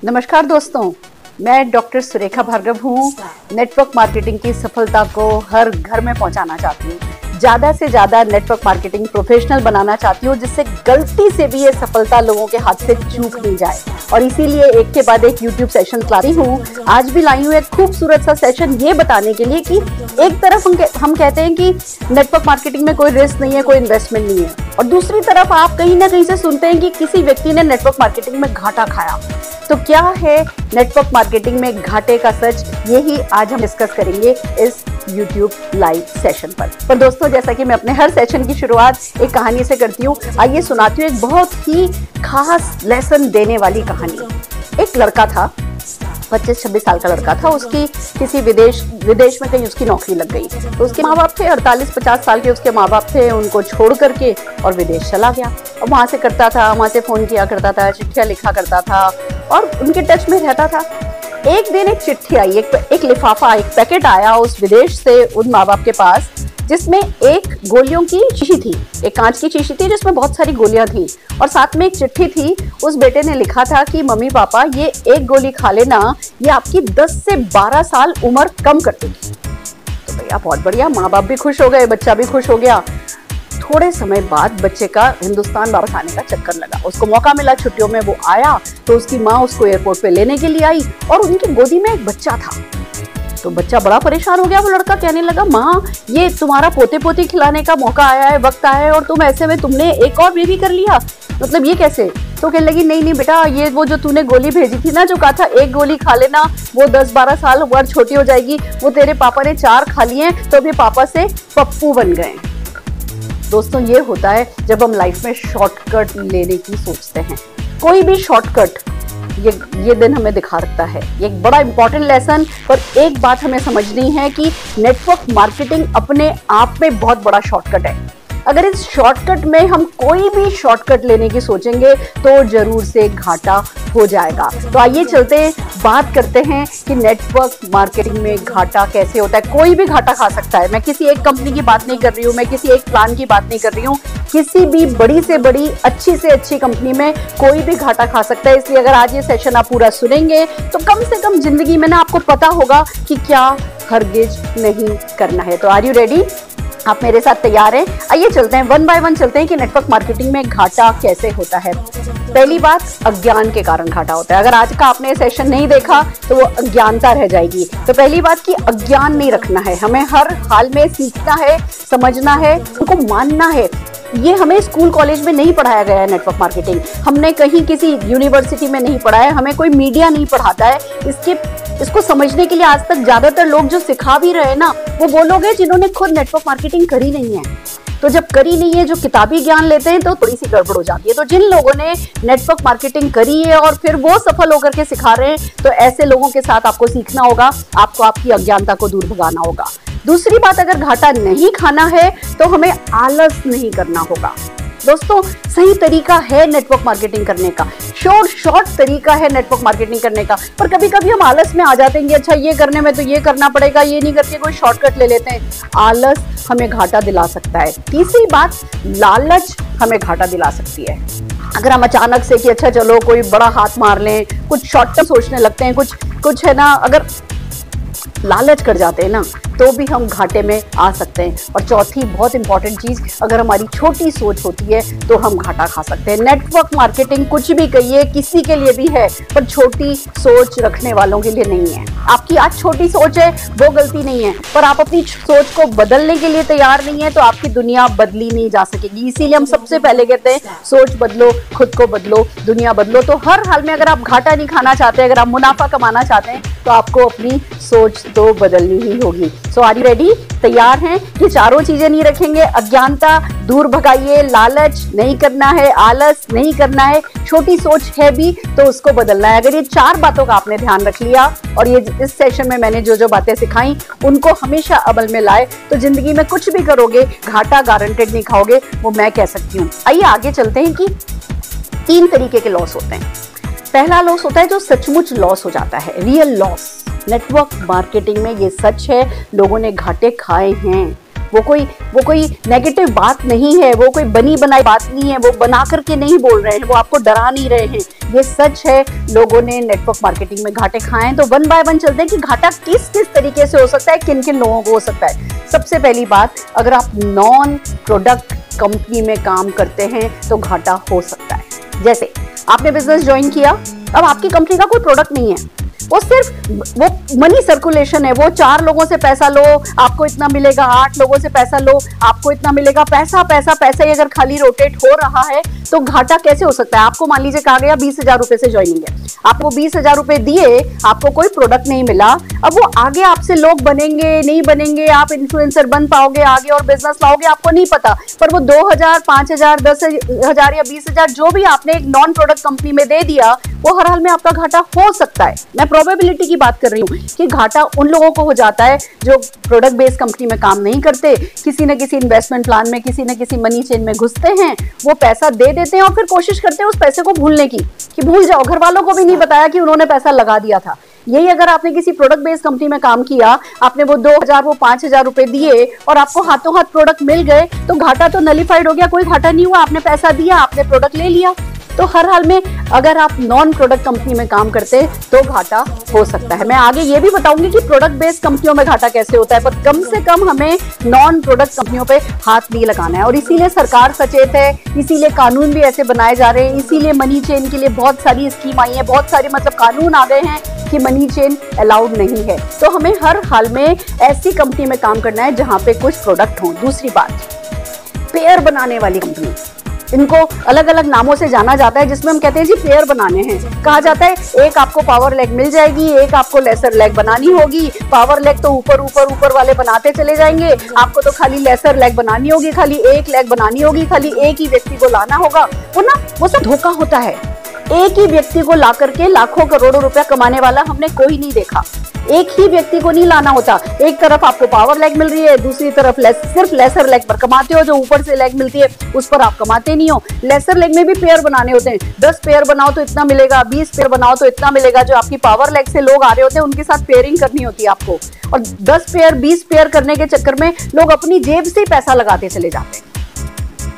नमस्कार दोस्तों, मैं डॉक्टर सुरेखा भार्गव हूँ। नेटवर्क मार्केटिंग की सफलता को हर घर में पहुँचाना चाहती हूँ। ज़्यादा से ज़्यादा नेटवर्क मार्केटिंग प्रोफेशनल बनाना चाहती हूँ, जिससे गलती से भी ये सफलता लोगों के हाथ से चूक नहीं जाए। और इसीलिए एक के बाद एक यूट्यूब सेशन लाई हूँ। आज भी लाई हूँ एक खूबसूरत सा सेशन, ये बताने के लिए कि एक तरफ हम कहते हैं कि नेटवर्क मार्केटिंग में कोई रिस्क नहीं है, कोई इन्वेस्टमेंट नहीं है, और दूसरी तरफ आप कहीं ना कहीं से सुनते हैं कि किसी व्यक्ति ने नेटवर्क मार्केटिंग में घाटा खाया। तो क्या है नेटवर्क मार्केटिंग में घाटे का सच, यही आज हम डिस्कस करेंगे इस YouTube लाइव सेशन पर दोस्तों, जैसा कि मैं अपने हर सेशन की शुरुआत एक कहानी से करती हूँ, आइए सुनाती हूँ एक बहुत ही खास लेसन देने वाली कहानी। एक लड़का था, 25-26 साल का लड़का था। उसकी किसी विदेश में कहीं उसकी नौकरी लग गई। तो उसके माँ बाप थे, 48-50 साल के उसके माँ बाप थे। उनको छोड़ करके और विदेश चला गया। और वहाँ से करता था, वहाँ से फ़ोन किया करता था, चिट्ठियाँ लिखा करता था और उनके टच में रहता था। एक दिन एक चिट्ठी आई, एक लिफाफा, एक पैकेट आया उस विदेश से उन माँ बाप के पास, जिसमें एक गोलियों की शीशी थी, एक कांच की शीशी थी जिसमें बहुत सारी गोलियां थी, और साथ में एक चिट्ठी थी। उस बेटे ने लिखा था कि मम्मी पापा, ये एक गोली खा लेना, ये आपकी 10 से 12 साल उम्र कम कर देगी। तो भैया बहुत बढ़िया, माँ बाप भी खुश हो गए, बच्चा भी खुश हो गया। थोड़े समय बाद बच्चे का हिंदुस्तान वापस आने का चक्कर लगा। उसको मौका मिला, छुट्टियों में वो आया तो उसकी माँ उसको एयरपोर्ट पे लेने के लिए आई और उनकी गोदी में एक बच्चा था। तो बच्चा बड़ा परेशान हो गया। वो लड़का कहने लगा, माँ, ये तुम्हारा पोते पोती खिलाने का मौका आया है, वक्त आया है, और तुम ऐसे में तुमने एक और बेबी कर लिया, मतलब ये कैसे? तो कहने लगी, नहीं बेटा, ये वो जो तूने गोली भेजी थी ना, जो कहा था एक गोली खा लेना, वो 10-12 साल उम्र छोटी हो जाएगी, वो तेरे पापा ने 4 खा लिए हैं, तो अभी पापा से पप्पू बन गए। दोस्तों, ये होता है जब हम लाइफ में शॉर्टकट लेने की सोचते हैं। कोई भी शॉर्टकट ये दिन हमें दिखा सकता है। ये एक बड़ा इंपॉर्टेंट लेसन। पर एक बात हमें समझनी है कि नेटवर्क मार्केटिंग अपने आप में बहुत बड़ा शॉर्टकट है। अगर इस शॉर्टकट में हम कोई भी शॉर्टकट लेने की सोचेंगे तो जरूर से घाटा हो जाएगा। तो आइए चलते बात करते हैं कि नेटवर्क मार्केटिंग में घाटा कैसे होता है। कोई भी घाटा खा सकता है। मैं किसी एक कंपनी की बात नहीं कर रही हूँ, मैं किसी एक प्लान की बात नहीं कर रही हूँ। किसी भी बड़ी से बड़ी, अच्छी से अच्छी कंपनी में कोई भी घाटा खा सकता है। इसलिए अगर आज ये सेशन आप पूरा सुनेंगे तो कम से कम जिंदगी में ना आपको पता होगा कि क्या हरगिज नहीं करना है। तो आर यू रेडी? आप मेरे साथ तैयार हैं? आइए चलते हैं, वन बाय वन चलते हैं कि नेटवर्क मार्केटिंग में घाटा कैसे होता है। पहली बात, अज्ञान के कारण घाटा होता है। अगर आज का आपने सेशन नहीं देखा तो वो अज्ञानता रह जाएगी। तो पहली बात कि अज्ञान नहीं रखना है, हमें हर हाल में सीखना है, समझना है, उनको मानना है। ये हमें स्कूल कॉलेज में नहीं पढ़ाया गया है। नेटवर्क मार्केटिंग हमने कहीं किसी यूनिवर्सिटी में नहीं पढ़ा है, हमें कोई मीडिया नहीं पढ़ाता है। इसको समझने के लिए आज तक ज्यादातर लोग जो सिखा भी रहे हैं ना, वो लोग हैं जिन्होंने खुद नेटवर्क मार्केटिंग करी नहीं है। तो जब करी नहीं है, जो किताबी ज्ञान लेते हैं, तो थोड़ी सी गड़बड़ हो जाती है। तो जिन लोगों ने नेटवर्क मार्केटिंग करी है और फिर वो सफल होकर के सिखा रहे हैं, तो ऐसे लोगों के साथ आपको सीखना होगा, आपको आपकी अज्ञानता को दूर भगाना होगा। दूसरी बात, अगर घाटा नहीं खाना है तो हमें आलस नहीं करना होगा। दोस्तों, सही तरीका है नेटवर्क मार्केटिंग करने का, शॉर्ट तरीका है नेटवर्क मार्केटिंग करने का। पर कभी कभी हम आलस में आ जाते हैं कि अच्छा, ये करने में तो ये करना पड़ेगा, ये नहीं करके कोई शॉर्टकट ले लेते हैं। आलस हमें घाटा दिला सकता है। तीसरी बात, लालच हमें घाटा दिला सकती है। अगर हम अचानक से कि अच्छा चलो कोई बड़ा हाथ मार लें, कुछ शॉर्ट टर्म सोचने लगते हैं, कुछ है ना, अगर लालच कर जाते हैं ना, तो भी हम घाटे में आ सकते हैं। और चौथी बहुत इंपॉर्टेंट चीज, अगर हमारी छोटी सोच होती है तो हम घाटा खा सकते हैं। नेटवर्क मार्केटिंग कुछ भी कहिए, किसी के लिए भी है, पर छोटी सोच रखने वालों के लिए नहीं है। आपकी आज छोटी सोच है, वो गलती नहीं है, पर आप अपनी सोच को बदलने के लिए तैयार नहीं है तो आपकी दुनिया बदली नहीं जा सकेगी। इसीलिए हम सबसे पहले कहते हैं, सोच बदलो, खुद को बदलो, दुनिया बदलो। तो हर हाल में अगर आप घाटा नहीं खाना चाहते, अगर आप मुनाफा कमाना चाहते हैं, तो आपको अपनी सोच तो बदलनी ही होगी। सो आर यू रेडी? तैयार हैं कि चारों चीजें नहीं रखेंगे? अज्ञानता दूर भगाइए, लालच नहीं करना है, आलस नहीं करना है, छोटी सोच है भी तो उसको बदलना है। अगर ये 4 बातों का आपने ध्यान रख लिया और ये इस सेशन में मैंने जो बातें सिखाई उनको हमेशा अमल में लाए, तो जिंदगी में कुछ भी करोगे घाटा गारंटेड नहीं खाओगे, वो मैं कह सकती हूँ। आइए आगे चलते हैं कि 3 तरीके के लॉस होते हैं। पहला लॉस होता है जो सचमुच लॉस हो जाता है, रियल लॉस। नेटवर्क मार्केटिंग में ये सच है, लोगों ने घाटे खाए हैं। वो कोई नेगेटिव बात नहीं है, वो कोई बनी बनाई बात नहीं है, वो बना करके नहीं बोल रहे हैं, वो आपको डरा नहीं रहे हैं। ये सच है, लोगों ने नेटवर्क मार्केटिंग में घाटे खाए हैं। तो वन बाय वन चलते हैं कि घाटा किस किस तरीके से हो सकता है, किन किन लोगों को हो सकता है। सबसे पहली बात, अगर आप नॉन प्रोडक्ट कंपनी में काम करते हैं तो घाटा हो सकता है। जैसे आपने बिजनेस ज्वाइन किया, अब आपकी कंपनी का कोई प्रोडक्ट नहीं है, वो सिर्फ वो मनी सर्कुलेशन है, वो 4 लोगों से पैसा लो आपको इतना मिलेगा, 8 लोगों से पैसा लो आपको इतना मिलेगा, पैसा पैसा पैसा ही अगर खाली रोटेट हो रहा है तो घाटा कैसे हो सकता है। आपको मान लीजिए कहा गया 20,000 रुपए से ज्वाइनिंग है, आपको 20,000 रुपए दिए, आपको कोई प्रोडक्ट नहीं मिला। अब वो आगे आपसे लोग बनेंगे नहीं बनेंगे, आप इन्फ्लुएंसर बन पाओगे आगे और बिजनेस लाओगे, आपको नहीं पता, पर वो 2,000, 5,000, 10,000 या 20,000 जो भी आपने एक नॉन प्रोडक्ट कंपनी में दे दिया, वो हर हाल में आपका घाटा हो सकता है। मैं प्रोबेबिलिटी की बात कर रही हूँ कि घाटा उन लोगों को हो जाता है जो प्रोडक्ट बेस्ड कंपनी में काम नहीं करते, किसी न किसी इन्वेस्टमेंट प्लान में, किसी न किसी मनी चेन में घुसते हैं, वो पैसा दे देते हैं और फिर कोशिश करते हैं उस पैसे को भूलने की, कि भूल जाओ, घर वालों को भी नहीं बताया कि उन्होंने पैसा लगा दिया था। यही अगर आपने किसी प्रोडक्ट बेस्ड कंपनी में काम किया, आपने वो 2,000 वो 5,000 रुपए दिए और आपको हाथों हाथ प्रोडक्ट मिल गए, तो घाटा तो नलिफाइड हो गया, कोई घाटा नहीं हुआ, आपने पैसा दिया, आपने प्रोडक्ट ले लिया। तो हर हाल में अगर आप नॉन प्रोडक्ट कंपनी में काम करते तो घाटा हो सकता है। मैं आगे ये भी बताऊंगी कि प्रोडक्ट बेस्ड कंपनियों में घाटा कैसे होता है, पर कम से कम हमें नॉन प्रोडक्ट कंपनियों पे हाथ नहीं लगाना है। और इसीलिए सरकार सचेत है, इसीलिए कानून भी ऐसे बनाए जा रहे हैं, इसीलिए मनी चेन के लिए बहुत सारी स्कीम आई है, बहुत सारी मतलब कानून आ गए हैं कि मनी चेन अलाउड नहीं है। तो हमें हर हाल में ऐसी कंपनी में काम करना है जहां पे कुछ प्रोडक्ट हो। दूसरी बात, पेयर बनाने वाली कंपनी, इनको अलग अलग नामों से जाना जाता है, जिसमें हम कहते हैं जी पेयर बनाने हैं। कहा जाता है एक आपको पावर लेग मिल जाएगी, एक आपको लेसर लेग बनानी होगी। पावर लेग तो ऊपर ऊपर ऊपर वाले बनाते चले जाएंगे, आपको तो खाली लेसर लेग बनानी होगी, खाली एक लेग बनानी होगी, खाली एक ही व्यक्ति को लाना होगा। वो सब धोखा होता है। एक ही व्यक्ति को ला करके लाखों करोड़ों रुपया कमाने वाला हमने कोई नहीं देखा। एक ही व्यक्ति को नहीं लाना होता। एक तरफ आपको पावर लेग मिल रही है, दूसरी तरफ सिर्फ लेसर लेग पर कमाते हो, जो ऊपर से लेग मिलती है उस पर आप कमाते नहीं हो। लेसर लेग में भी पेयर बनाने होते हैं, 10 पेयर बनाओ तो इतना मिलेगा, 20 पेयर बनाओ तो इतना मिलेगा। जो आपकी पावर लेग से लोग आ रहे होते हैं उनके साथ पेयरिंग करनी होती है आपको, और 10 पेयर 20 पेयर करने के चक्कर में लोग अपनी जेब से पैसा लगाते चले जाते हैं,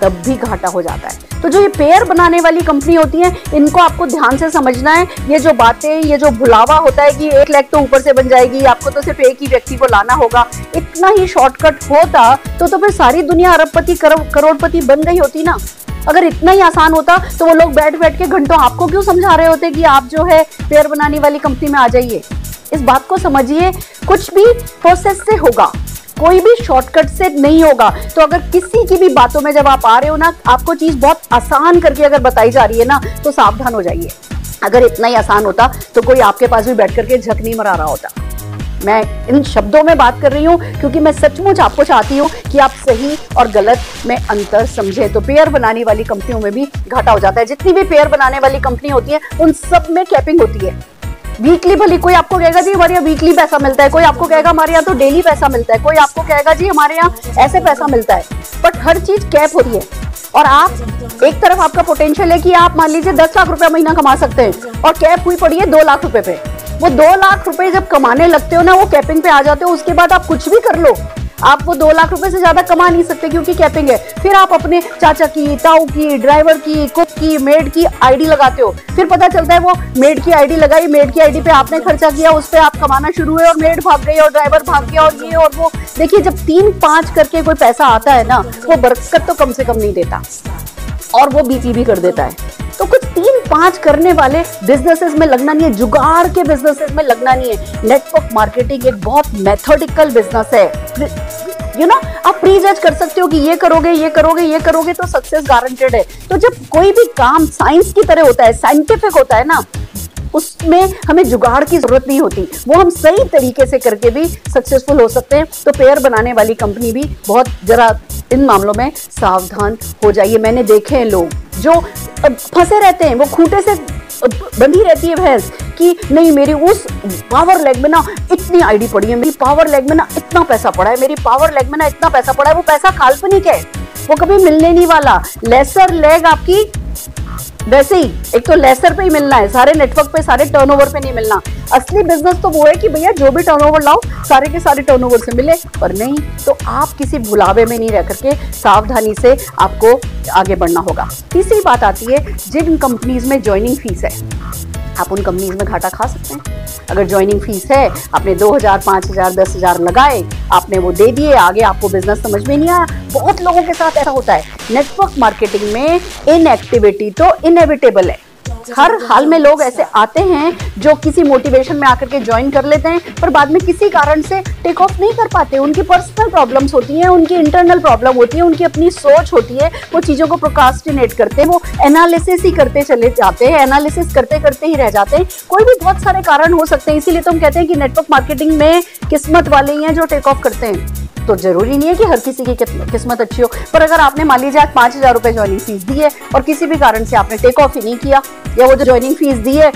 तब भी घाटा हो जाता है। तो जो ये पेयर बनाने वाली कंपनी होती है, इनको आपको ध्यान से समझना है। ये जो बातें, ये जो बुलावा होता है कि एक लेग तो ऊपर से बन जाएगी, आपको तो सिर्फ एक ही व्यक्ति को लाना होगा, इतना ही शॉर्टकट होता तो फिर सारी दुनिया अरबपति करोड़पति बन गई होती ना। अगर इतना ही आसान होता तो वो लोग बैठ बैठ के घंटों आपको क्यों समझा रहे होते कि आप जो है पेयर बनाने वाली कंपनी में आ जाइए। इस बात को समझिए, कुछ भी प्रोसेस से होगा, कोई भी शॉर्टकट से नहीं होगा। तो अगर किसी की भी बातों में जब आप आ रहे हो ना, आपको चीज बहुत आसान करके अगर बताई जा रही है ना, तो सावधान हो जाइए। अगर इतना ही आसान होता तो कोई आपके पास भी बैठ करके झक नहीं मरा रहा होता। मैं इन शब्दों में बात कर रही हूँ क्योंकि मैं सचमुच आपको चाहती हूँ कि आप सही और गलत में अंतर समझें। तो पेयर बनाने वाली कंपनियों में भी घाटा हो जाता है। जितनी भी पेयर बनाने वाली कंपनी होती है उन सब में कैपिंग होती है। वीकली भली कोई आपको कहेगा जी हमारे यहाँ वीकली पैसा मिलता है, कोई आपको कहेगा हमारे यहाँ तो डेली पैसा मिलता है, कोई आपको कहेगा जी हमारे यहाँ ऐसे पैसा मिलता है, बट हर चीज कैप होती है। और आप एक तरफ आपका पोटेंशियल है कि आप मान लीजिए 10 लाख रुपया महीना कमा सकते हैं और कैप हुई पड़ी है 2 लाख रुपए पे। वो 2 लाख रुपए जब कमाने लगते हो ना, वो कैपिंग पे आ जाते हो, उसके बाद आप कुछ भी कर लो, आप वो 2 लाख रुपए से ज्यादा कमा नहीं सकते क्योंकि कैपिंग है। फिर आप अपने चाचा की, ताऊ की, ड्राइवर की, कुक की, मेड की आईडी लगाते हो। फिर पता चलता है वो मेड की आईडी लगाई, मेड की आईडी पे आपने खर्चा किया, उस पे आप कमाना शुरू हुए और मेड भाग गई और ड्राइवर भाग गया और ये और वो। देखिए, जब 3-5 करके कोई पैसा आता है ना, वो बरकत तो कम से कम नहीं देता और वो बीपी भी कर देता है। तो कुछ 3-5 करने वाले बिजनेसेस में लगना नहीं है, जुगाड़ के बिजनेसेस में लगना नहीं है। नेटवर्क मार्केटिंग एक बहुत मेथोडिकल बिजनेस है। आप प्री जज कर सकते हो कि ये करोगे, ये करोगे, ये करोगे तो सक्सेस गारंटेड है। तो जब कोई भी काम साइंस की तरह होता है, साइंटिफिक होता है ना, उसमें हमें जुगाड़ की जरूरत नहीं होती, वो हम सही तरीके से करके भी सक्सेसफुल हो सकते हैं। तो पेयर बनाने वाली कंपनी भी बहुत जरा इन मामलों में सावधान हो जाइए। मैंने देखे हैं लोग जो फंसे रहते हैं, वो खूंटे से बंधी रहती है भैंस कि नहीं मेरी उस पावर लेग में ना इतनी आईडी पड़ी है, मेरी पावर लेग में ना इतना पैसा पड़ा है, मेरी पावर लेग में ना इतना पैसा पड़ा है। वो पैसा काल्पनिक है, वो कभी मिलने नहीं वाला। लेसर लेग आपकी वैसे ही एक तो लेसर पे ही मिलना है, सारे नेटवर्क पे, सारे टर्नओवर पे नहीं मिलना। असली बिजनेस तो वो है कि भैया जो भी टर्नओवर लाओ सारे के सारे टर्नओवर से मिले, पर नहीं तो आप किसी भुलावे में नहीं रह करके सावधानी से आपको आगे बढ़ना होगा। तीसरी बात आती है जिन कंपनीज में ज्वाइनिंग फीस है, आप उन कंपनीज में घाटा खा सकते हैं। अगर ज्वाइनिंग फीस है, आपने 2000, 5000, 10,000 लगाए, आपने वो दे दिए, आगे आपको बिजनेस समझ में नहीं आया। बहुत लोगों के साथ ऐसा होता है। नेटवर्क मार्केटिंग में इनएक्टिविटी तो इनएविटेबल है। हर हाल में लोग ऐसे आते हैं जो किसी मोटिवेशन में आकर के ज्वाइन कर लेते हैं, पर बाद में किसी कारण से टेक ऑफ नहीं कर पाते। उनकी पर्सनल प्रॉब्लम्स होती हैं, उनकी इंटरनल प्रॉब्लम होती है, उनकी अपनी सोच होती है, वो चीज़ों को प्रोक्रास्टिनेट करते हैं, वो एनालिसिस ही करते चले जाते हैं, एनालिसिस करते करते ही रह जाते हैं। कोई भी बहुत सारे कारण हो सकते हैं, इसीलिए तो हम कहते हैं कि नेटवर्क मार्केटिंग में किस्मत वाले ही हैं जो टेक ऑफ करते हैं। तो जरूरी नहीं है कि हर किसी की किस्मत अच्छी हो, पर अगर आपने मान लीजिए 5,000 रुपए ज्वाइनिंग फीस दी है और किसी भी कारण से आपने टेक ऑफ ही नहीं किया, या वो जो ज्वाइनिंग फीस दी है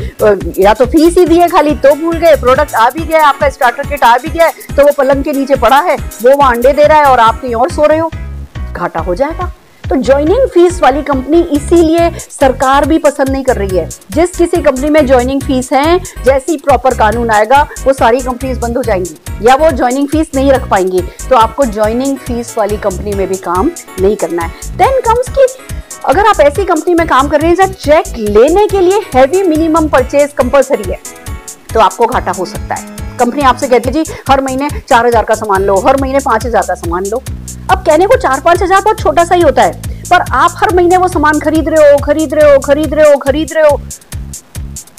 या तो फीस ही दी है खाली तो भूल गए, प्रोडक्ट आ भी गया, आपका स्टार्टर किट आ भी गया है, तो वो पलंग के नीचे पड़ा है, वो वहां अंडे दे रहा है और आप कहीं और सो रहे हो, घाटा हो जाएगा। तो ज्वाइनिंग फीस वाली कंपनी इसीलिए सरकार भी पसंद नहीं कर रही है। जिस किसी कंपनी में ज्वाइनिंग फीस है, जैसे ही प्रॉपर कानून आएगा वो सारी कंपनीज बंद हो जाएंगी या वो ज्वाइनिंग फीस नहीं रख पाएंगी। तो आपको ज्वाइनिंग फीस वाली कंपनी में भी काम नहीं करना है। देन कम्स कि अगर आप ऐसी कंपनी में काम कर रहे हैं जहाँ चेक लेने के लिए हैवी मिनिमम परचेज कंपलसरी है, तो आपको घाटा हो सकता है। कंपनी आपसे कहती है जी हर महीने 4,000 का सामान लो, हर महीने 5,000 का सामान लो। अब कहने को 4-5 हजार बहुत छोटा सा ही होता है, पर आप हर महीने वो सामान खरीद रहे हो,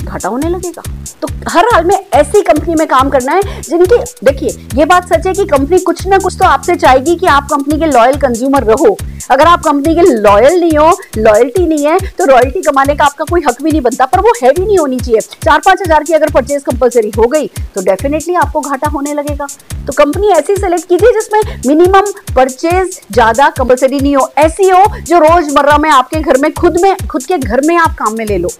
घाटा होने लगेगा। तो हर हाल में ऐसी कंपनी में काम करना है जिनकी, देखिए ये बात सच है कि कंपनी कुछ ना कुछ तो आपसे चाहेगी कि आप कंपनी के लॉयल कंज्यूमर रहो। अगर आप कंपनी के लॉयल नहीं हो, लॉयल्टी नहीं है, तो रॉयल्टी कमाने का आपका कोई हक भी नहीं बनता। पर वो हैवी नहीं होनी चाहिए। 4-5 हजार की अगर परचेज कंपलसरी हो गई तो डेफिनेटली आपको घाटा होने लगेगा। तो कंपनी ऐसी सेलेक्ट कीजिए जिसमें मिनिमम परचेज ज्यादा कंपलसरी नहीं हो, ऐसी हो जो रोजमर्रा में आपके घर में खुद के घर में आप काम में ले लो।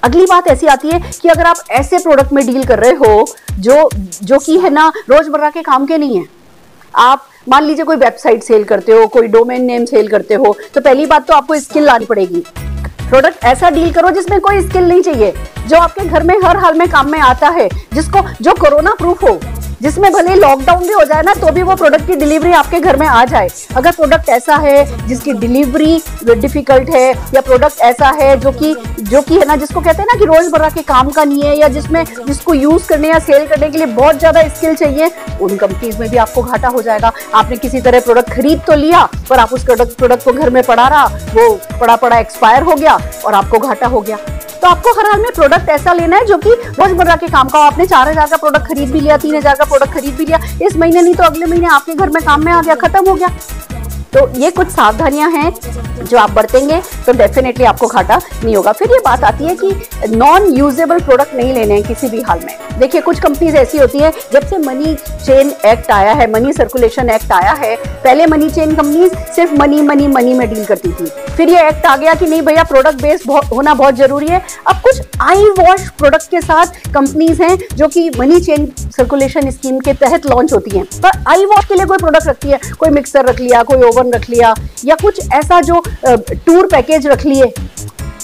अगली बात ऐसी आती है कि अगर आप ऐसे प्रोडक्ट में डील कर रहे हो जो कि है ना रोजमर्रा के काम के नहीं है। आप मान लीजिए कोई वेबसाइट सेल करते हो, कोई डोमेन नेम सेल करते हो, तो पहली बात तो आपको स्किल लानी पड़ेगी। प्रोडक्ट ऐसा डील करो जिसमें कोई स्किल नहीं चाहिए, जो आपके घर में हर हाल में काम में आता है, जो कोरोना प्रूफ हो, जिसमें भले लॉकडाउन भी हो जाए ना तो भी वो प्रोडक्ट की डिलीवरी आपके घर में आ जाए। अगर प्रोडक्ट ऐसा है जिसकी डिलीवरी डिफिकल्ट है, या प्रोडक्ट ऐसा है जो कि है ना, जिसको कहते हैं ना कि रोजमर्रा के काम का नहीं है, या जिसको यूज करने या सेल करने के लिए बहुत ज्यादा स्किल चाहिए, उन कंपनीज में भी आपको घाटा हो जाएगा। आपने किसी तरह प्रोडक्ट खरीद तो लिया, पर आप उस प्रोडक्ट को घर में पड़ा रहा, वो पड़ा एक्सपायर हो गया और आपको घाटा हो गया। तो आपको हर हाल में प्रोडक्ट ऐसा लेना है जो कि रोजमर्रा के काम का हो। आपने 4,000 का प्रोडक्ट खरीद भी लिया, 3,000 का प्रोडक्ट खरीद भी लिया, इस महीने नहीं तो अगले महीने आपके घर में काम में आ गया, खत्म हो गया। तो ये कुछ सावधानियां हैं जो आप बरतेंगे तो डेफिनेटली आपको घाटा नहीं होगा। फिर ये बात आती है कि नॉन यूजेबल प्रोडक्ट नहीं लेने हैं किसी भी हाल में। देखिए कुछ कंपनीज ऐसी होती है, जब से मनी चेन एक्ट आया है, मनी सर्कुलेशन एक्ट आया है, पहले मनी चेन कंपनीज सिर्फ मनी में डील करती थी। फिर ये एक्ट आ गया कि नहीं भैया प्रोडक्ट बेस्ड होना बहुत जरूरी है। अब कुछ आई वॉश प्रोडक्ट के साथ कंपनीज हैं जो कि मनी चेन सर्कुलेशन स्कीम के तहत लॉन्च होती हैं, पर आई वॉश के लिए कोई प्रोडक्ट रखती है, कोई मिक्सर रख लिया, कोई ओवन रख लिया, या कुछ ऐसा जो टूर पैकेज रख लिए।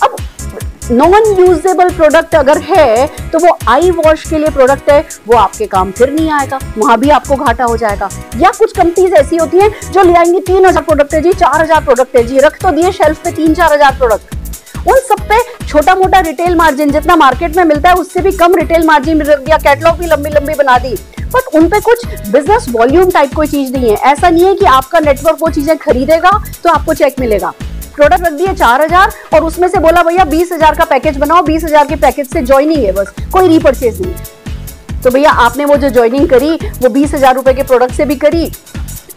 अब नॉन यूजेबल प्रोडक्ट अगर है तो वो आई वॉश के लिए प्रोडक्ट है, वो आपके काम फिर नहीं आएगा, वहां भी आपको घाटा हो जाएगा। या कुछ कंपनीज ऐसी होती हैं जो ले आएंगी 3,000 प्रोडक्ट है जी, 4,000 प्रोडक्ट है जी, रख तो दिए शेल्फ पे 3-4 प्रोडक्ट। उन सब पे छोटा मोटा रिटेल मार्जिन जितना मार्केट में मिलता है उससे भी कम रिटेल मार्जिन रख दिया, कैटलॉग भी लंबी बना दी, बट उन पे कुछ बिजनेस वॉल्यूम टाइप कोई चीज नहीं है। ऐसा नहीं है कि आपका नेटवर्क वो चीजें खरीदेगा तो आपको चेक मिलेगा। प्रोडक्ट रख दिए 4,000 और उसमें से बोला भैया 20,000 का पैकेज बनाओ, 20,000 के पैकेज से ज्वाइनिंग है, बस कोई रीपरचेज नहीं। तो भैया आपने वो जो ज्वाइनिंग करी वो 20,000 रुपए के प्रोडक्ट से भी करी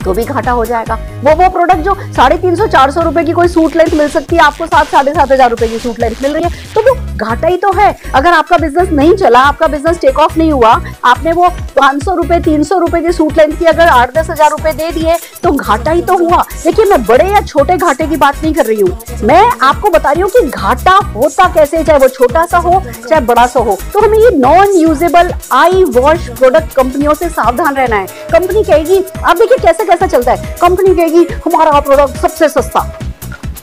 तो भी घाटा हो जाएगा। वो प्रोडक्ट जो 350-400 रुपए की कोई सूट लेंथ मिल सकती है, आपको 7-7,500 रुपए की सूट लेंथ मिल रही है, तो वो घाटा ही तो है। अगर आपका बिजनेस नहीं चला, आपका बिजनेस टेक ऑफ नहीं हुआ, आपने वो 500 रुपए 300 रुपए की सूट लेंथ की अगर 8-10 हजार रुपए दे दिए तो घाटा ही तो हुआ। देखिए मैं बड़े या छोटे घाटे की बात नहीं कर रही हूँ, मैं आपको बता रही हूँ कि घाटा होता कैसे, चाहे वो छोटा सा हो चाहे बड़ा सा हो। तो हमें ये नॉन यूजेबल आई वॉश प्रोडक्ट कंपनियों से सावधान रहना है। कंपनी कहेगी, आप देखिए कैसा चलता है, कंपनी कहेगी हमारा प्रोडक्ट सबसे सस्ता,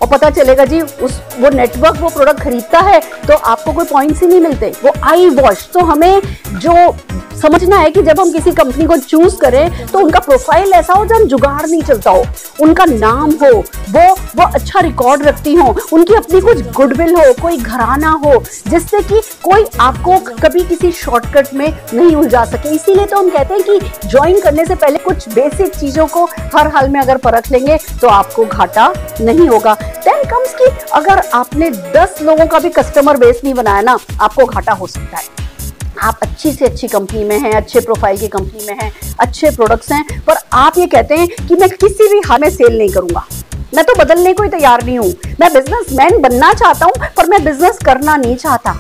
और पता चलेगा जी वो नेटवर्क वो प्रोडक्ट खरीदता है तो आपको कोई पॉइंट्स ही नहीं मिलते। वो आई वॉश, तो हमें जो समझना है कि जब हम किसी कंपनी को चूज करें तो उनका प्रोफाइल ऐसा हो जहाँ जुगाड़ नहीं चलता हो, उनका नाम हो, वो अच्छा रिकॉर्ड रखती हो, उनकी अपनी कुछ गुडविल हो, कोई घराना हो, जिससे कि कोई आपको कभी किसी शॉर्टकट में नहीं उलझा सके। इसीलिए तो हम कहते हैं कि ज्वाइन करने से पहले कुछ बेसिक चीजों को हर हाल में अगर परख लेंगे तो आपको घाटा नहीं होगा। देन कम्स कि अगर आपने 10 लोगों का भी कस्टमर बेस नहीं बनाया ना, आपको घाटा हो सकता है। आप अच्छी से अच्छी कंपनी में हैं, अच्छे प्रोफाइल की कंपनी में हैं, अच्छे प्रोडक्ट्स हैं, पर आप ये कहते हैं कि मैं किसी भी हाल में सेल नहीं करूंगा, मैं तो बदलने को ही तैयार नहीं हूं, मैं बिजनेसमैन बनना चाहता हूं पर मैं बिजनेस करना नहीं चाहता।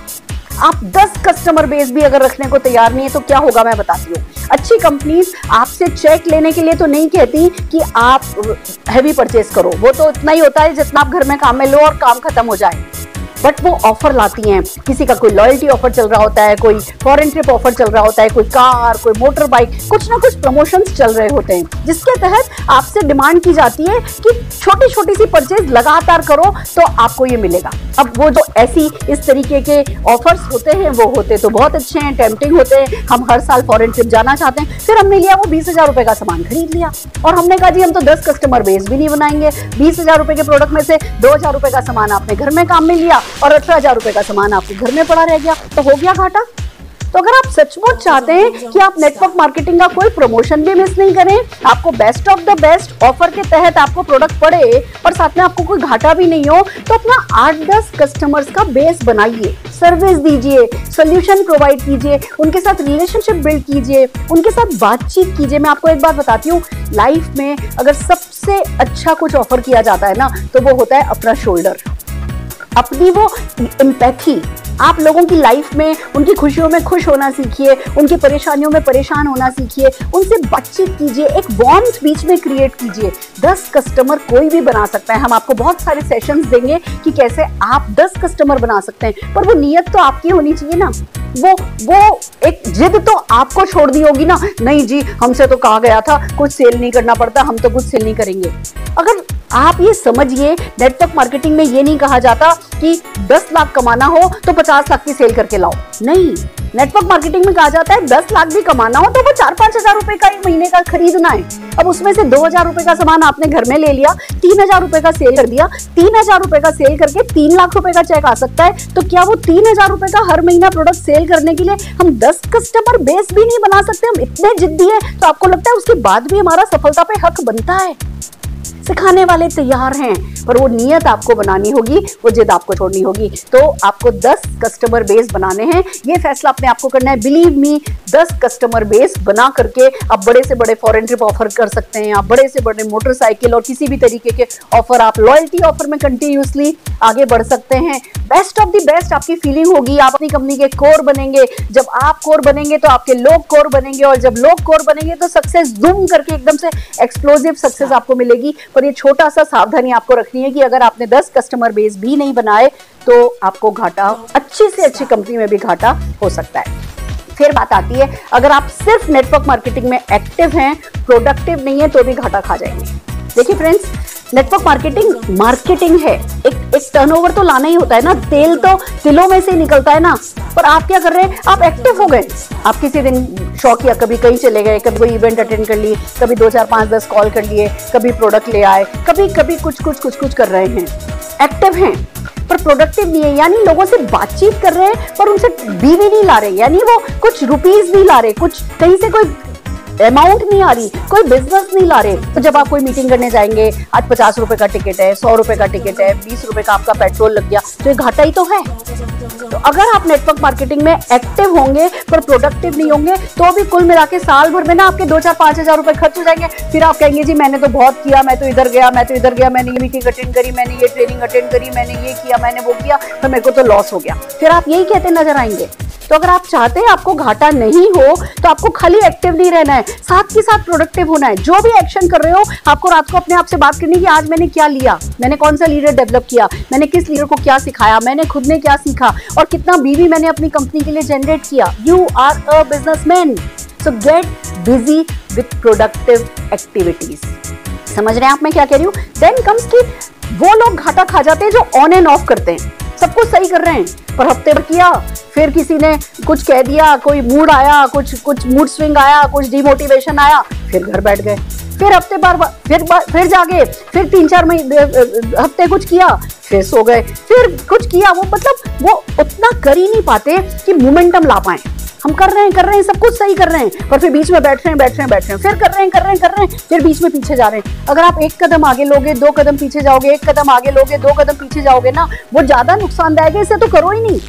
आप 10 कस्टमर बेस भी अगर रखने को तैयार नहीं है तो क्या होगा मैं बताती हूँ। अच्छी कंपनीज आपसे चेक लेने के लिए तो नहीं कहती कि आप हैवी परचेस करो, वो तो इतना ही होता है जितना आप घर में काम में लो और काम खत्म हो जाए, बट वो ऑफर लाती हैं। किसी का कोई लॉयल्टी ऑफर चल रहा होता है, कोई फॉरेन ट्रिप ऑफर चल रहा होता है, कोई कार, कोई मोटर बाइक, कुछ ना कुछ प्रमोशंस चल रहे होते हैं, जिसके तहत आपसे डिमांड की जाती है कि छोटी छोटी सी परचेज लगातार करो तो आपको ये मिलेगा। अब वो जो ऐसी इस तरीके के ऑफर्स होते हैं वो होते तो बहुत अच्छे हैं, टेम्पटिंग होते हैं। हम हर साल फॉरेन ट्रिप जाना चाहते हैं, फिर हमने लिया वो 20,000 रुपए का सामान खरीद लिया और हमने कहा जी हम तो 10 कस्टमर बेस भी नहीं बनाएंगे। 20,000 रुपए के प्रोडक्ट में से 2,000 रुपए का सामान आपने घर में काम में लिया और 18,000 रुपए का सामान आपके घर में पड़ा रह गया, तो हो गया घाटा। तो अगर आप सचमुच चाहते हैं कि आप नेटवर्क मार्केटिंग का कोई प्रमोशन भी मिस नहीं करें, आपको best of the best offer के तहत आपको प्रोडक्ट पड़े और साथ में आपको कोई घाटा भी नहीं हो, तो अपना 8-10 कस्टमर्स का बेस बनाइए, सर्विस दीजिए, सोल्यूशन प्रोवाइड कीजिए, उनके साथ रिलेशनशिप बिल्ड कीजिए, उनके साथ बातचीत कीजिए। मैं आपको एक बात बताती हूँ, लाइफ में अगर सबसे अच्छा कुछ ऑफर किया जाता है ना तो वो होता है अपना शोल्डर, अपनी वो एम्पैथी। आप लोगों की लाइफ में उनकी खुशियों में खुश होना सीखिए, उनकी परेशानियों में परेशान होना सीखिए, उनसे बातचीत कीजिए, एक बॉन्ड बीच में क्रिएट कीजिए। 10 कस्टमर कोई भी बना सकता है, हम आपको बहुत सारे सेशंस देंगे कि कैसे आप 10 कस्टमर बना सकते हैं, पर वो नियत तो आपकी होनी चाहिए ना। वो एक जिद तो आपको छोड़नी होगी ना, नहीं जी हमसे तो कहा गया था कुछ सेल नहीं करना पड़ता, हम तो कुछ सेल नहीं करेंगे। अगर आप ये समझिए, नेटवर्क मार्केटिंग में ये नहीं कहा जाता कि 10 लाख कमाना हो तो 50 लाख की सेल करके लाओ, नहीं। नेटवर्क मार्केटिंग में कहा जाता है 10 लाख भी कमाना हो तो वो 4-5 हजार रुपए का एक महीने का खरीदना है। अब उसमें से 2,000 रुपए का सामान आपने घर में ले लिया, 3,000 रुपए का सेल कर दिया, 3,000 रुपए का सेल करके 3 लाख रुपए का चेक आ सकता है। तो क्या वो 3,000 रुपए का हर महीना प्रोडक्ट सेल करने के लिए हम 10 कस्टमर बेस भी नहीं बना सकते? हम इतने जिद्दी है तो आपको लगता है उसके बाद भी हमारा सफलता पे हक बनता है? सिखाने वाले तैयार हैं, पर वो नियत आपको बनानी होगी, वो जिद आपको छोड़नी होगी। तो आपको 10 कस्टमर बेस बनाने हैं, ये फैसला अपने आपको करना है। बिलीव मी, 10 कस्टमर बेस बना करके आप बड़े से बड़े फॉरेन ट्रिप ऑफर कर सकते हैं, आप बड़े से बड़े मोटरसाइकिल और किसी भी तरीके के ऑफर, आप लॉयल्टी ऑफर में कंटिन्यूसली आगे बढ़ सकते हैं। बेस्ट ऑफ द बेस्ट आपकी फीलिंग होगी, आप अपनी कंपनी के कोर बनेंगे। जब आप कोर बनेंगे तो आपके लोग कोर बनेंगे, और जब लोग कोर बनेंगे तो सक्सेस धूम करके एकदम से एक्सप्लोसिव सक्सेस आपको मिलेगी। पर ये छोटा सा सावधानी आपको रखनी है कि अगर आपने 10 कस्टमर बेस भी नहीं बनाए तो आपको घाटा, अच्छी से अच्छी कंपनी में भी घाटा हो सकता है। फिर बात आती है, अगर आप सिर्फ नेटवर्क मार्केटिंग में एक्टिव हैं, प्रोडक्टिव नहीं है, तो भी घाटा खा जाएंगे। देखिए फ्रेंड्स, नेटवर्क मार्केटिंग है, एक टर्नओवर तो लाना ही होता है ना, तेल तो तिलों में से निकलता है ना। पर आप क्या कर रहे हैं, आप एक्टिव हो गए, आप किसी दिन शौक किया, कभी कहीं चले गए, कभी कोई इवेंट अटेंड कर लिए, कभी 2, 4, 5, 10 कॉल कर लिए, कभी प्रोडक्ट ले आए, कभी कुछ कर रहे हैं, एक्टिव हैं, पर प्रोडक्टिव नहीं है। यानी लोगों से बातचीत कर रहे हैं पर उनसे बीवी नहीं ला रहे, यानी वो कुछ रुपीस नहीं ला रहे, कुछ कहीं से कोई अमाउंट नहीं आ रही, कोई बिजनेस नहीं ला रहे। तो जब आप कोई मीटिंग करने जाएंगे, आज 50 रुपए का टिकट है, 100 रुपए का टिकट है, 20 रुपए का आपका पेट्रोल लग गया, तो ये घाटा ही तो है। तो अगर आप नेटवर्क मार्केटिंग में एक्टिव होंगे पर प्रोडक्टिव नहीं होंगे, तो भी कुल मिला के साल भर में ना आपके 2, 4, 5 हजार रुपए खर्च हो जाएंगे। फिर आप कहेंगे जी मैंने तो बहुत किया, मैं तो इधर गया, मैंने ये मीटिंग अटेंड करी, मैंने ये ट्रेनिंग अटेंड करी, मैंने ये किया, मैंने वो किया, तो मेरे को तो लॉस हो गया। फिर आप यही कहते नजर आएंगे। तो अगर आप चाहते हैं आपको घाटा नहीं हो, तो आपको खाली एक्टिव नहीं रहना है, साथ के साथ प्रोडक्टिव होना है। जो भी एक्शन कर रहे हो, आपको रात को अपने आप से बात करनी है कि आज मैंने क्या लिया, मैंने कौन सा लीडर डेवलप किया, मैंने किस लीडर को क्या सिखाया, मैंने खुद ने क्या सीखा, और कितना बीवी मैंने अपनी कंपनी के लिए जनरेट किया। You are a businessman, so get busy with productive activities. समझ रहे हैं आप मैं क्या कह रही हूँ? देन कम्स कि वो लोग घाटा खा जाते हैं जो ऑन एंड ऑफ करते हैं, सब कुछ सही कर रहे हैं पर हफ्ते भर किया, फिर किसी ने कुछ कह दिया, कोई मूड आया, कुछ मूड स्विंग आया, कुछ डिमोटिवेशन आया, फिर घर बैठ गए, फिर हफ्ते फिर जागे, फिर 3-4 हफ्ते कुछ किया, फिर सो गए, फिर कुछ किया, वो मतलब वो उतना कर ही नहीं पाते कि मोमेंटम ला पाए। हम कर रहे हैं सब कुछ सही कर रहे हैं पर फिर बीच में बैठ रहे हैं, फिर कर रहे हैं, फिर बीच में पीछे जा रहे हैं। अगर आप 1 कदम आगे लोगे 2 कदम पीछे जाओगे, 1 कदम आगे लोगे 2 कदम पीछे जाओगे ना, वो ज्यादा नुकसानदायक है, इसे तो करो ही नहीं।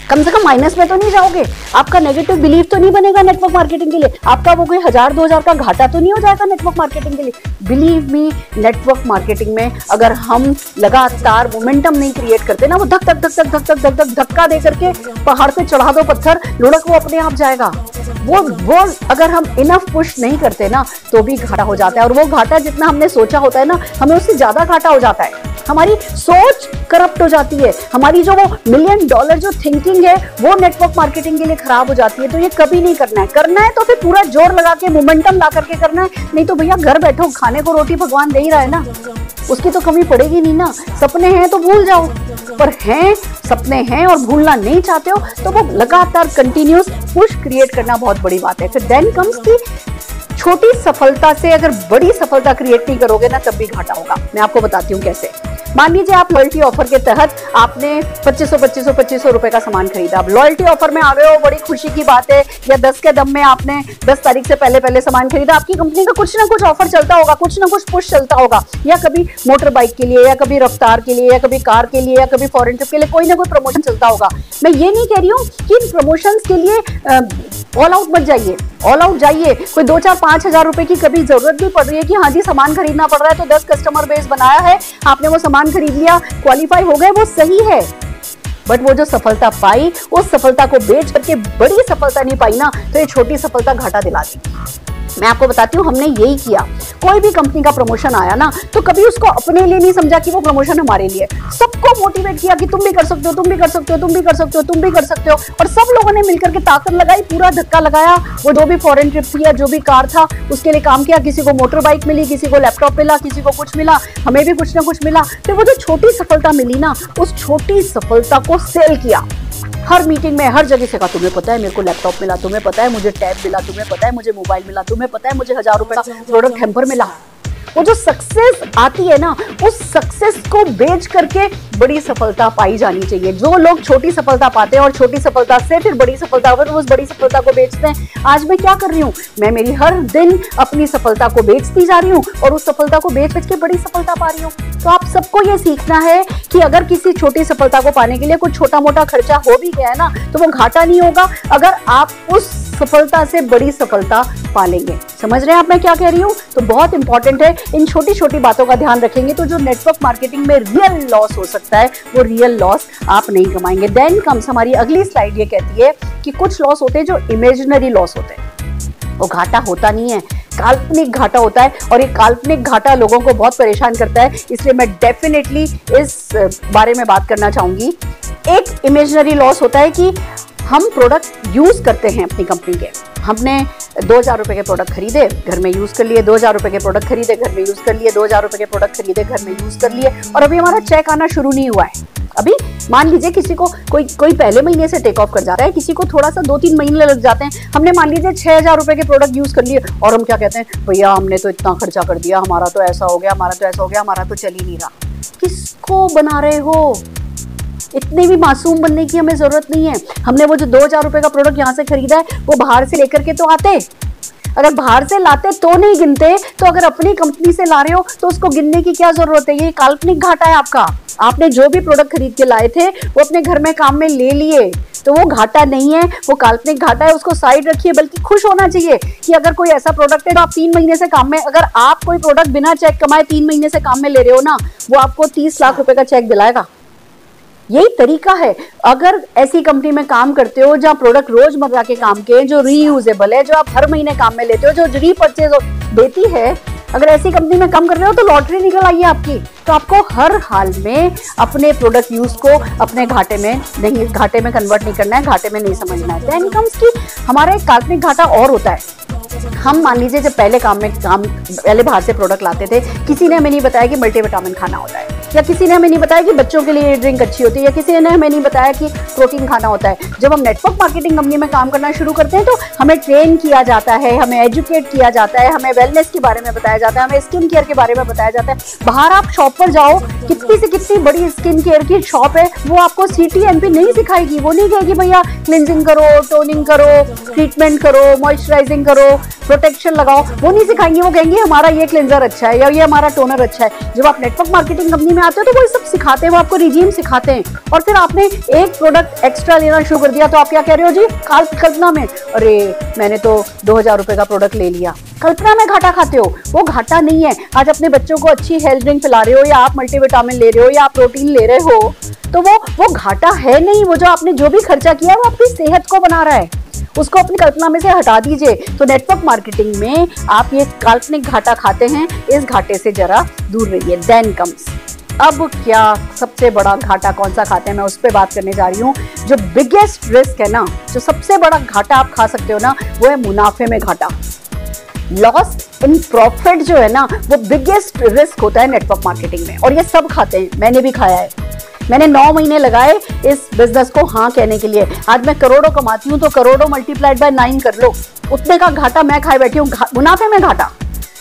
कम से कम माइनस में तो नहीं जाओगे, आपका नेगेटिव बिलीफ तो नहीं बनेगा नेटवर्क मार्केटिंग के लिए, आपका वो कोई 1000-2000 का घाटा तो नहीं हो जाएगा नेटवर्क मार्केटिंग के लिए। बिलीव मी, नेटवर्क मार्केटिंग में अगर हम लगातार मोमेंटम नहीं क्रिएट करते ना, वो धक धक धक्का दे करके पहाड़ पे चढ़ा दो पत्थर, लुढ़क वो अपने आप जाएगा। वो अगर हम इनफ पुश नहीं करते ना तो भी घाटा हो जाता है, और वो घाटा जितना हमने सोचा होता है ना, हमें उससे ज्यादा घाटा हो जाता है। हमारी सोच करप्ट हो जाती है, हमारी जो वो $1 मिलियन जो थिंकिंग है वो नेटवर्क मार्केटिंग के लिए खराब हो जाती है। तो ये कभी नहीं करना है तो फिर पूरा जोर लगा के मोमेंटम ला करके करना है, नहीं तो भैया घर बैठो, खाने को रोटी भगवान दे ही रहा है ना, उसकी तो कमी पड़ेगी नहीं ना। सपने हैं तो भूल जाओ, पर हैं सपने हैं और भूलना नहीं चाहते हो तो वो लगातार कंटिन्यूस पुश क्रिएट करना बहुत बड़ी बात है। फिर देन कम्स की छोटी सफलता से अगर बड़ी सफलता क्रिएट नहीं करोगे ना, तब भी घाटा होगा। मैं आपको बताती हूँ कैसे। मान लीजिए आप लॉयल्टी ऑफर के तहत आपने 2500 रुपए का सामान खरीदा। अब लॉयल्टी ऑफर में आ गए हो, बड़ी खुशी की बात है, या 10 के दम में आपने 10 तारीख से पहले सामान खरीदा। आपकी कंपनी का कुछ ना कुछ ऑफर चलता होगा, कुछ ना कुछ पुश चलता होगा, या कभी मोटर बाइक के लिए, या कभी रफ्तार के लिए, या कभी कार के लिए, या कभी फॉरेन ट्रिप के लिए कोई ना कोई प्रमोशन चलता होगा। मैं ये नहीं कह रही हूँ कि इन प्रमोशंस के लिए ऑल आउट मत जाइए, ऑल आउट जाइए। कोई 2-4-5 हजार रुपए की कभी जरूरत भी पड़ रही है कि हाँ जी सामान खरीदना पड़ रहा है, तो 10 कस्टमर बेस बनाया है, आपने वो सामान खरीद लिया, क्वालिफाई हो गए, वो सही है। बट वो जो सफलता पाई, उस सफलता को बेच करके बड़ी सफलता नहीं पाई ना, तो ये छोटी सफलता घाटा दिला दी। मैं आपको बताती हूँ, हमने यही किया। कोई भी कंपनी का प्रमोशन आया ना, तो कभी उसको अपने लिए नहीं समझा कि वो प्रमोशन हमारे लिए, सबको मोटिवेट किया कि तुम भी कर सकते हो, तुम भी कर सकते हो, तुम भी कर सकते हो, तुम भी कर सकते हो। और सब लोगों ने मिलकर के ताकत लगाई, पूरा धक्का लगाया। वो जो भी फॉरेन ट्रिप थी या जो भी कार था उसके लिए काम किया। किसी को मोटर बाइक मिली, किसी को लैपटॉप मिला, किसी को कुछ मिला, हमें भी कुछ ना कुछ मिला। फिर वो जो छोटी सफलता मिली ना, उस छोटी सफलता को सेल किया। हर मीटिंग में, हर जगह से कहा, तुम्हें पता है मेरे को लैपटॉप मिला, तुम्हें पता है मुझे टैब मिला, तुम्हें पता है मुझे मोबाइल मिला, तुम्हें पता है मुझे 1000 रुपए का प्रोडक्ट हैम्पर मिला। वो जो सक्सेस आती है ना, उस सक्सेस को बेच करके बड़ी सफलता पाई जानी चाहिए। जो लोग छोटी सफलता पाते हैं और छोटी सफलता से फिर बड़ी सफलता पर उस बड़ी सफलता को बेचते हैं। आज मैं क्या कर रही हूँ, मैं मेरी हर दिन अपनी सफलता को बेचती जा रही हूँ और उस सफलता को बेच के बड़ी सफलता पा रही हूँ। तो आप सबको ये सीखना है कि अगर किसी छोटी सफलता को पाने के लिए कुछ छोटा मोटा खर्चा हो भी गया है ना, तो वो घाटा नहीं होगा अगर आप उस सफलता से बड़ी सफलता पा लेंगे। समझ रहे हैं आप मैं क्या कह रही हूँ? तो बहुत इंपॉर्टेंट है, इन छोटी छोटी बातों का ध्यान रखेंगे तो जो नेटवर्क मार्केटिंग में रियल लॉस हो सकता है, वो रियल लॉस आप नहीं कमाएंगे। देन कम्स हमारी अगली स्लाइड, ये कहती है कि कुछ लॉस होते हैं जो इमेजिनरी लॉस होते हैं, वो घाटा होता नहीं है, काल्पनिक घाटा होता है। और ये काल्पनिक घाटा लोगों को बहुत परेशान करता है, इसलिए मैं डेफिनेटली इस बारे में बात करना चाहूंगी। एक इमेजिनरी लॉस होता है कि हम प्रोडक्ट यूज करते हैं अपनी कंपनी के, हमने 2000 रुपए के प्रोडक्ट खरीदे, घर में यूज कर लिए, 2000 रुपए के प्रोडक्ट खरीदे, घर में यूज कर लिए, 2000 रुपए के प्रोडक्ट खरीदे, घर में यूज कर लिए, और अभी हमारा चेक आना शुरू नहीं हुआ है। अभी मान लीजिए किसी को कोई पहले महीने से टेक ऑफ कर जा रहा है, किसी को थोड़ा सा 2-3 महीने लग जाते हैं। हमने मान लीजिए 6000 रुपए के प्रोडक्ट यूज कर लिए और हम क्या कहते हैं, भैया हमने तो इतना खर्चा कर दिया, हमारा तो ऐसा हो गया, हमारा तो ऐसा हो गया, हमारा तो चल ही नहीं रहा। किसको बना रहे हो? इतने भी मासूम बनने की हमें जरूरत नहीं है। हमने वो जो 2000 रुपए का प्रोडक्ट यहाँ से खरीदा है, वो बाहर से लेकर के तो आते, अगर बाहर से लाते तो नहीं गिनते, तो अगर अपनी कंपनी से ला रहे हो तो उसको गिनने की क्या जरूरत है? ये काल्पनिक घाटा है आपका। आपने जो भी प्रोडक्ट खरीद के लाए थे वो अपने घर में काम में ले लिए, तो वो घाटा नहीं है, वो काल्पनिक घाटा है। उसको साइड रखिए, बल्कि खुश होना चाहिए कि अगर कोई ऐसा प्रोडक्ट है तो आप 3 महीने से काम में, अगर आप कोई प्रोडक्ट बिना चेक कमाए 3 महीने से काम में ले रहे हो ना, वो आपको 30 लाख रुपए का चेक दिलाएगा। यही तरीका है। अगर ऐसी कंपनी में काम करते हो जहां प्रोडक्ट रोजमर्रा के काम के, जो रीयूजेबल है, जो आप हर महीने काम में लेते हो, जो रीपरचेज देती है, अगर ऐसी कंपनी में काम कर रहे हो तो लॉटरी निकल आई है आपकी। तो आपको हर हाल में अपने प्रोडक्ट यूज को अपने घाटे में कन्वर्ट नहीं करना है, घाटे में नहीं समझना है। देन कम्स की हमारा एक काल्पनिक घाटा और होता है। हम मान लीजिए जब पहले बाहर से प्रोडक्ट लाते थे, किसी ने हमें नहीं बताया कि मल्टीविटामिन खाना होता है, या किसी ने हमें नहीं बताया कि बच्चों के लिए ड्रिंक अच्छी होती है, या किसी ने हमें नहीं बताया कि प्रोटीन खाना होता है। जब हम नेटवर्क मार्केटिंग कंपनी में काम करना शुरू करते हैं तो हमें ट्रेन किया जाता है, हमें एजुकेट किया जाता है, हमें वेलनेस के बारे में बताया जाता है, हमें स्किन केयर के बारे में बताया जाता है। बाहर आप शॉप पर जाओ, कितनी से कितनी बड़ी स्किन केयर की शॉप है, वो आपको CTNP नहीं सिखाएगी। वो नहीं कहेगी भैया क्लिनजिंग करो, टोनिंग करो, ट्रीटमेंट करो, मॉइस्चराइजिंग करो, प्रोटेक्शन लगाओ, वो नहीं सिखाएंगे। वो कहेंगे हमारा ये क्लिनजर अच्छा है या ये हमारा टोनर अच्छा है। जब आप नेटवर्क मार्केटिंग कंपनी में आते हो तो वो सब सिखाते हैं, वो आपको रिजीम सिखाते हैं। और फिर आपने एक प्रोडक्ट एक्स्ट्रा लेना शुरू कर दिया तो आप क्या कह रहे हो जी, कल्पना में, अरे मैंने तो 2000 रुपए का प्रोडक्ट ले लिया। कल्पना में घाटा खाते हो, वो घाटा नहीं है। आज अपने बच्चों को अच्छी हेल्थ ड्रिंक पिला रहे हो, या आप मल्टीविटामिन ले रहे हो, या आप प्रोटीन ले रहे हो, तो वो घाटा है नहीं। वो जो आपने जो भी खर्चा किया वो आपकी सेहत को बना रहा है, उसको अपनी कल्पना में से हटा दीजिए। तो नेटवर्क मार्केटिंग में आप ये काल्पनिक घाटा खाते हैं, इस घाटे से जरा दूर रहिए। देन कम्स, अब क्या सबसे बड़ा घाटा कौन सा खाते हैं, मैं उस पर बात करने जा रही हूँ। जो बिगेस्ट रिस्क है ना, जो सबसे बड़ा घाटा आप खा सकते हो ना, वो है मुनाफे में घाटा। लॉस इन प्रॉफिट जो है ना, वो बिगेस्ट रिस्क होता है नेटवर्क मार्केटिंग में, और ये सब खाते हैं, मैंने भी खाया है। मैंने 9 महीने लगाए इस बिजनेस को हाँ कहने के लिए। आज मैं करोड़ों कमाती हूँ, तो करोड़ों मल्टीप्लाइड बाय 9 कर लो, उतने का घाटा मैं खाए बैठी हूँ। मुनाफे में घाटा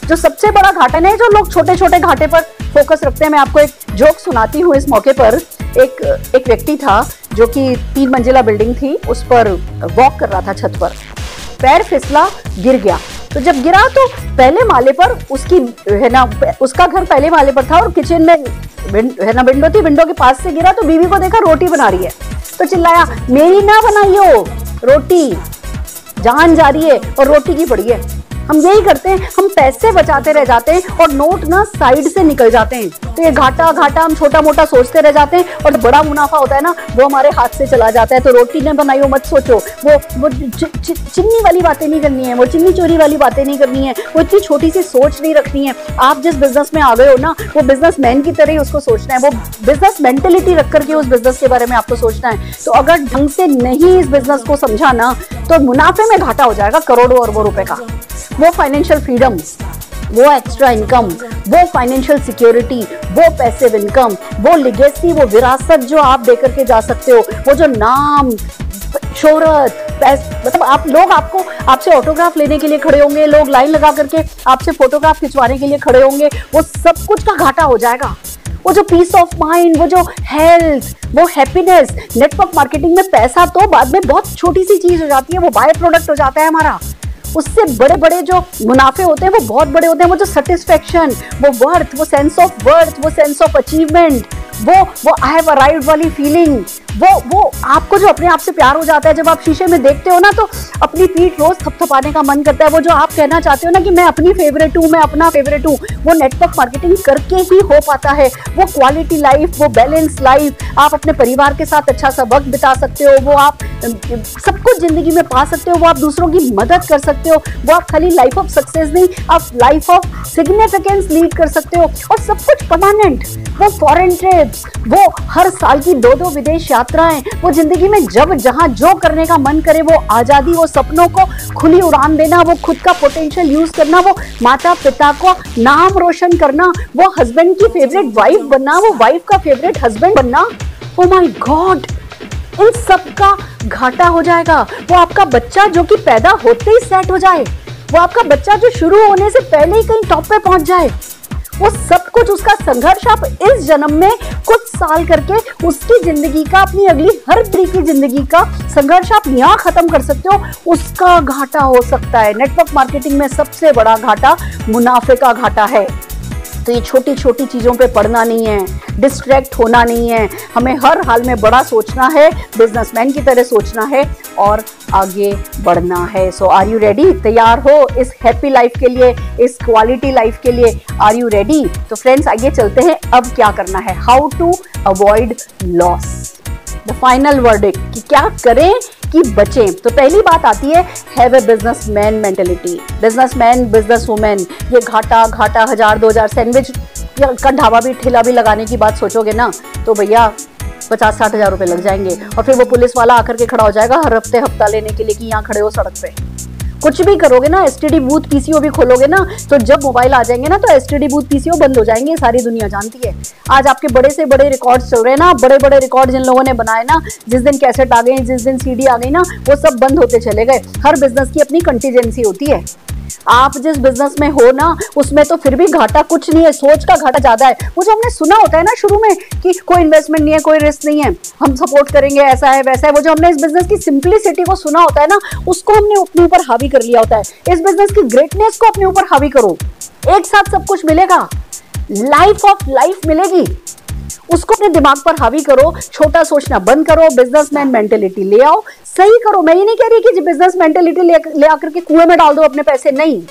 जो सबसे बड़ा घाटा नहीं, जो लोग छोटे छोटे घाटे पर फोकस रखते हैं। मैं आपको एक जोक सुनाती हूँ इस मौके पर। एक व्यक्ति था जो कि 3 मंजिला बिल्डिंग थी, उस पर वॉक कर रहा था छत पर, पैर फिसला, गिर गया। तो जब गिरा तो पहले माले पर उसका घर पहले माले पर था, और किचन में विंडो थी, विंडो के पास से गिरा तो बीवी को देखा रोटी बना रही है, तो चिल्लाया, मेरी ना बनाइयो रोटी, जान जा रही है और रोटी की पड़ी है। हम यही करते हैं, हम पैसे बचाते रह जाते हैं और नोट ना साइड से निकल जाते हैं। तो ये घाटा हम छोटा मोटा सोचते रह जाते हैं, और बड़ा मुनाफा होता है ना, वो हमारे हाथ से चला जाता है। तो रोटी ने बनाई हो मत सोचो, वो चिन्नी वाली बातें नहीं करनी है, वो चिन्नी चोरी वाली बातें नहीं करनी है, वो इतनी छोटी सी सोच नहीं रखनी है। आप जिस बिजनेस में आ गए हो ना, वो बिजनेसमैन की तरह ही उसको सोचना है, वो बिजनेस मेंटेलिटी रख करके उस बिजनेस के बारे में आपको सोचना है। तो अगर ढंग से नहीं इस बिजनेस को समझा ना, तो मुनाफे में घाटा हो जाएगा करोड़ों अरबों रुपए का। वो फाइनेंशियल फ्रीडम, वो एक्स्ट्रा इनकम, वो फाइनेंशियल सिक्योरिटी, वो पैसिव इनकम, वो लेगेसी, वो विरासत जो आप देकर के जा सकते हो, वो जो नाम, शोहरत, मतलब आपसे ऑटोग्राफ लेने के लिए खड़े होंगे, लोग लाइन लगा करके आपसे फोटोग्राफ खिंचवाने के लिए खड़े होंगे, वो सब कुछ का घाटा हो जाएगा। वो जो पीस ऑफ माइंड, वो जो हेल्थ, वो हैप्पीनेस। नेटवर्क मार्केटिंग में पैसा तो बाद में बहुत छोटी सी चीज हो जाती है, वो बाय प्रोडक्ट हो जाता है हमारा। उससे बड़े बड़े जो मुनाफे होते हैं वो बहुत बड़े होते हैं। वो जो सेटिस्फेक्शन, वो वर्थ, वो सेंस ऑफ वर्थ, वो सेंस ऑफ अचीवमेंट, वो आई हैव अराइव्ड वाली फीलिंग, वो आपको जो अपने आप से प्यार हो जाता है। जब आप शीशे में देखते हो ना, तो अपनी पीठ रोज थपथपाने का मन करता है। वो जो आप कहना चाहते हो ना कि मैं अपनी फेवरेट हूँ, मैं अपना फेवरेट हूँ, वो नेटवर्क मार्केटिंग करके ही हो पाता है। वो क्वालिटी लाइफ, वो बैलेंस लाइफ, आप अपने परिवार के साथ अच्छा सा वक्त बिता सकते हो, वो आप सब कुछ जिंदगी में पा सकते हो, वो आप दूसरों की मदद कर सकते हो, वो आप खाली लाइफ ऑफ सक्सेस नहीं, आप लाइफ ऑफ सिग्निफिकेंस लीड कर सकते हो, और सब कुछ परमानेंट। वो फॉरेन ट्रिप्स, वो हर साल की 2-2 विदेश यात्राएं, वो जिंदगी में जब जहां जो करने का मन करे, वो आजादी, वो सपनों को खुली उड़ान देना, वो खुद का पोटेंशियल यूज करना, वो माता पिता को नाम रोशन करना, वो हस्बैंड की फेवरेट वाइफ बनना, वो वाइफ का फेवरेट हस्बैंड बनना। ओ माय गॉड, इन सब का घाटा हो जाएगा। वो आपका बच्चा जो कि पैदा होते ही सेट हो जाए, वो आपका बच्चा जो शुरू होने से पहले ही कहीं टॉप पे पहुंच जाए, वो सब कुछ उसका संघर्ष आप इस जन्म में कुछ साल करके उसकी जिंदगी का, अपनी अगली हर पीढ़ी की जिंदगी का संघर्ष आप यहाँ खत्म कर सकते हो। उसका घाटा हो सकता है। नेटवर्क मार्केटिंग में सबसे बड़ा घाटा मुनाफे का घाटा है। तो ये छोटी छोटी चीज़ों पे पड़ना नहीं है, डिस्ट्रैक्ट होना नहीं है, हमें हर हाल में बड़ा सोचना है, बिजनेसमैन की तरह सोचना है और आगे बढ़ना है। सो आर यू रेडी? तैयार हो इस हैप्पी लाइफ के लिए, इस क्वालिटी लाइफ के लिए? Are you ready? तो फ्रेंड्स आइए चलते हैं, अब क्या करना है, how to avoid loss, the final verdict, कि क्या करें कि बचें। तो पहली बात आती है have a businessman mentality. Businessman, business women, ये घाटा 1000-2000 सैंडविच का ढाबा भी, ठेला भी लगाने की बात सोचोगे ना, तो भैया 50-60 हज़ार रुपए लग जाएंगे। और फिर वो पुलिस वाला आकर के खड़ा हो जाएगा हर हफ्ते हफ्ता लेने के लिए कि यहाँ खड़े हो सड़क पे। कुछ भी करोगे ना, एसटीडी बूथ पीसीओ भी खोलोगे ना, तो जब मोबाइल आ जाएंगे ना तो एसटीडी बूथ पीसीओ बंद हो जाएंगे, सारी दुनिया जानती है। आज आपके बड़े से बड़े रिकॉर्ड्स चल रहे हैं ना, बड़े बड़े रिकॉर्ड जिन लोगों ने बनाए ना, जिस दिन कैसेट आ गई, जिस दिन सीडी आ गई ना, वो सब बंद होते चले गए। हर बिजनेस की अपनी कंटीजेंसी होती है। आप जिस बिजनेस में हो ना, उसमें तो फिर भी घाटा कुछ नहीं है, सोच का घाटा ज्यादा है। वो जो हमने सुना होता है ना शुरू में कि कोई इन्वेस्टमेंट नहीं है, कोई रिस्क नहीं है, हम सपोर्ट करेंगे, ऐसा है वैसा है, वो जो हमने इस बिजनेस की सिंप्लिसिटी को सुना होता है ना, उसको हमने अपने ऊपर हावी कर लिया होता है। इस बिजनेस की ग्रेटनेस को अपने ऊपर हावी करो, एक साथ सब कुछ मिलेगा, लाइफ ऑफ लाइफ मिलेगी, उसको अपने दिमाग पर हावी करो। छोटा सोचना बंद करो, बिजनेसमैन मेंटेलिटी ले आओ, सही करो। मैं ये नहीं कह रही कि बिजनेस मेंटेलिटी ले आकर के कुएं में डाल दो अपने पैसे, नहीं,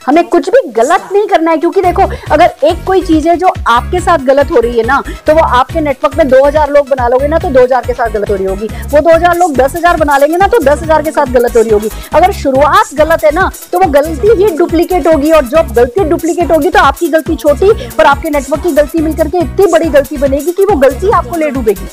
हमें कुछ भी गलत नहीं करना है। क्योंकि देखो, अगर एक कोई चीज है जो आपके साथ गलत हो रही है ना, तो वो आपके नेटवर्क में 2000 लोग बना लोगे ना, तो 2000 के साथ गलत हो रही होगी। वो 2000 लोग 10,000 बना लेंगे ना, तो 10,000 के साथ गलत हो रही होगी। अगर शुरुआत गलत है ना, तो वो गलती ही डुप्लीकेट होगी, और जब गलती डुप्लीकेट होगी तो आपकी गलती छोटी पर आपके नेटवर्क की गलती मिलकर के इतनी बड़ी गलती बनेगी कि वो गलती आपको ले डूबेगी।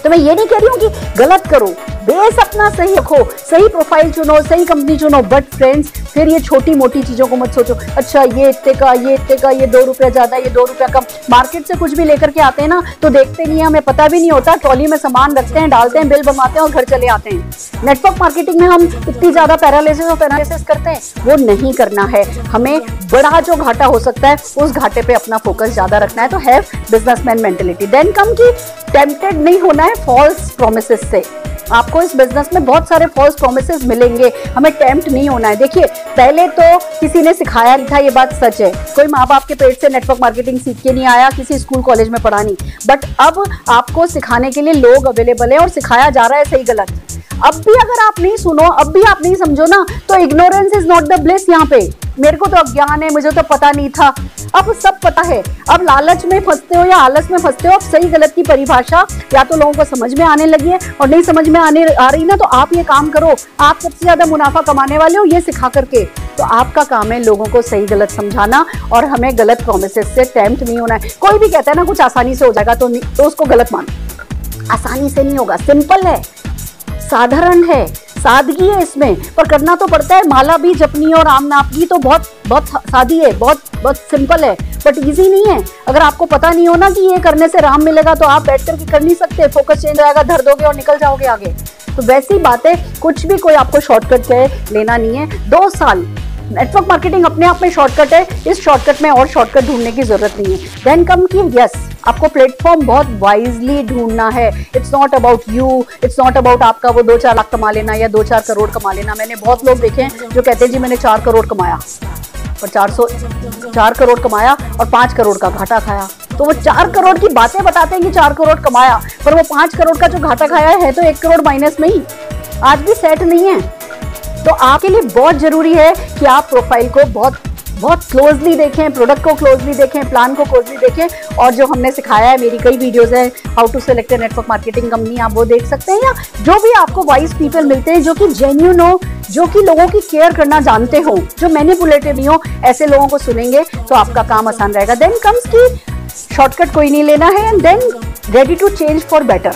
तो मैं ये नहीं कह रही हूँ कि गलत करो, बेस अपना सही रखो, सही प्रोफाइल चुनो, सही कंपनी चुनो, बट फ्रेंड्स फिर ये छोटी मोटी चीजों को मत सोचो। अच्छा ये इतने का, ये इतने का, ये 2 रुपया ज्यादा, ये 2 रुपया कम। मार्केट से कुछ भी लेकर के आते हैं ना, तो देखते नहीं है, हमें पता भी नहीं होता, ट्रॉली में सामान रखते हैं, डालते हैं, बिल बनवाते हैं और घर चले आते हैं। नेटवर्क मार्केटिंग में हम इतनी ज्यादा पैरालिसिस और पैरालिसिस करते हैं, वो नहीं करना है। हमें बड़ा जो घाटा हो सकता है उस घाटे पे अपना फोकस ज्यादा रखना है। तो have businessman mentality. Then come की टेम्प्टेड नहीं होना है फॉल्स प्रोमिसेस से। आपको इस बिजनेस में बहुत सारे फॉल्स प्रोमिसेस मिलेंगे, हमें टेम्प्ट नहीं होना है। देखिए, पहले तो किसी ने सिखाया नहीं था, ये बात सच है। कोई माँ बाप के पेट से नेटवर्क मार्केटिंग सीख के नहीं आया, किसी स्कूल कॉलेज में पढ़ा नहीं, बट अब आपको सिखाने के लिए लोग अवेलेबल है और सिखाया जा रहा है सही गलत। अब भी अगर आप नहीं सुनो, अब भी आप नहीं समझो ना, तो ignorance is not the bliss. यहाँ पे मेरे को तो अज्ञान है, मुझे तो पता नहीं था, अब सब पता है। अब लालच में फंसते हो या आलस में फंसते हो, अब सही गलत की परिभाषा या तो लोगों को समझ में आने लगी है, और नहीं समझ में आ रही ना, तो आप ये काम करो। आप सबसे ज्यादा मुनाफा कमाने वाले हो ये सिखा करके, तो आपका काम है लोगों को सही गलत समझाना, और हमें गलत प्रोमिसेस से टेम्प्ट नहीं होना है। कोई भी कहता है ना कुछ आसानी से हो जाएगा, तो उसको गलत मानो। आसानी से नहीं होगा, सिंपल है, साधारण है, सादगी है इसमें, पर करना तो पड़ता है। माला भी जपनी और आम नापनी तो बहुत बहुत सादी है, बहुत सिंपल है, बट इजी नहीं है। अगर आपको पता नहीं हो ना कि ये करने से राम मिलेगा, तो आप बैठ करके कर नहीं सकते, फोकस चेंज आएगा, धर दोगे और निकल जाओगे आगे। तो वैसी बातें, कुछ भी कोई आपको शॉर्टकट लेना नहीं है। 2 साल नेटवर्क मार्केटिंग अपने आप में शॉर्टकट है, इस शॉर्टकट में और शॉर्टकट ढूंढने की जरूरत नहीं है। देन कम की यस, आपको प्लेटफॉर्म बहुत वाइजली ढूंढना है। It's not about you, it's not about आपका वो 2-4 लाख कमा लेना या 2-4 करोड़ कमा लेना। मैंने बहुत लोग देखे हैं जो कहते हैं जी मैंने 4 करोड़ कमाया, और 4 करोड़ कमाया और 5 करोड़ का घाटा खाया। तो वो 4 करोड़ की बातें बताते हैं कि 4 करोड़ कमाया, पर वो 5 करोड़ का जो घाटा खाया है तो 1 करोड़ माइनस में ही, आज भी सेट नहीं है। तो आपके लिए बहुत जरूरी है कि आप प्रोफाइल को बहुत क्लोजली देखें, प्रोडक्ट को क्लोजली देखें, प्लान को क्लोजली देखें, और जो हमने सिखाया है, मेरी कई वीडियोस हैं, how to select a network marketing company, आप वो देख सकते हैं। या जो भी आपको वाइज पीपल मिलते हैं जो कि जेन्युइन हो, जो कि लोगों की केयर करना जानते हो, जो मैनिपुलेटिव नहीं हो, ऐसे लोगों को सुनेंगे तो आपका काम आसान रहेगा। देन कम्स की शॉर्टकट कोई नहीं लेना है, and then ready to change for better.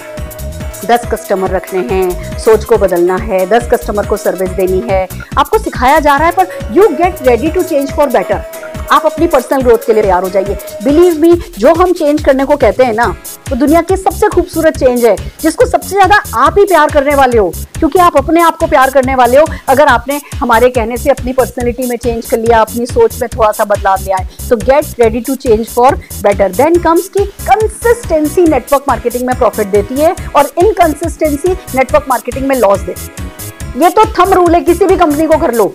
10 customer रखने हैं, सोच को बदलना है, 10 कस्टमर को सर्विस देनी है, आपको सिखाया जा रहा है, पर you get ready to change for better. आप अपनी पर्सनल ग्रोथ के लिए तैयार हो जाइए। बिलीव मी, जो हम चेंज करने को कहते हैं ना, वो दुनिया की सबसे खूबसूरत चेंज है, जिसको सबसे ज्यादा आप ही प्यार करने वाले हो, क्योंकि आप अपने आप को प्यार करने वाले हो। अगर आपने हमारे कहने से अपनी पर्सनैलिटी में चेंज कर लिया, अपनी सोच में थोड़ा सा बदलाव लिया है, तो get ready to change for better. Then comes की कंसिस्टेंसी नेटवर्क मार्केटिंग में प्रॉफिट देती है, और इनकंसिस्टेंसी नेटवर्क मार्केटिंग में लॉस देती है। ये तो थंब रूल है, किसी भी कंपनी को कर लो।